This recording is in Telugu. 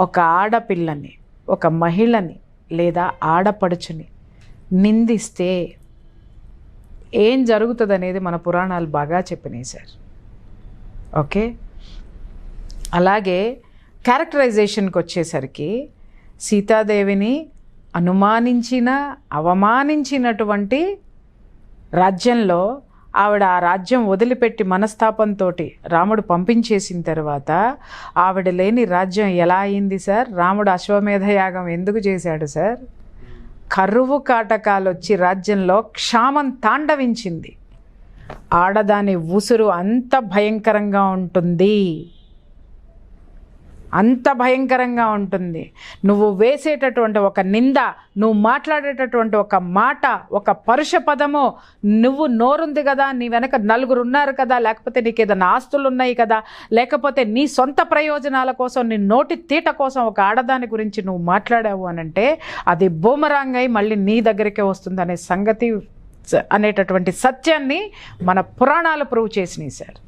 ఒక ఆడపిల్లని, ఒక మహిళని లేదా ఆడపడుచుని నిందిస్తే ఏం జరుగుతుంది అనేది మన పురాణాలు బాగా చెప్పినాయి సార్. ఓకే, అలాగే క్యారెక్టరైజేషన్కి వచ్చేసరికి సీతాదేవిని అవమానించినటువంటి రాజ్యంలో ఆవిడ ఆ రాజ్యం వదిలిపెట్టి మనస్తాపంతో రాముడు పంపించేసిన తర్వాత ఆవిడ లేని రాజ్యం ఎలా అయింది సార్? రాముడు అశ్వమేధ యాగం ఎందుకు చేశాడు సార్? కరువు కాటకాలు వచ్చి రాజ్యంలో క్షామం తాండవించింది. ఆడదాని ఉసురు అంత భయంకరంగా ఉంటుంది, అంత భయంకరంగా ఉంటుంది. నువ్వు వేసేటటువంటి ఒక నింద, నువ్వు మాట్లాడేటటువంటి ఒక మాట, ఒక పరుష పదము, నువ్వు నోరుంది కదా, నీ వెనక నలుగురు ఉన్నారు కదా, లేకపోతే నీకు ఏదైనా ఆస్తులు ఉన్నాయి కదా, లేకపోతే నీ సొంత ప్రయోజనాల కోసం, నీ నోటి తీట కోసం ఒక ఆడదాని గురించి నువ్వు మాట్లాడావు అనంటే అది బూమరాంగ్ అయి మళ్ళీ నీ దగ్గరికే వస్తుంది అనే సంగతి అనేటటువంటి సత్యాన్ని మన పురాణాలు ప్రూవ్ చేసినాయి సార్.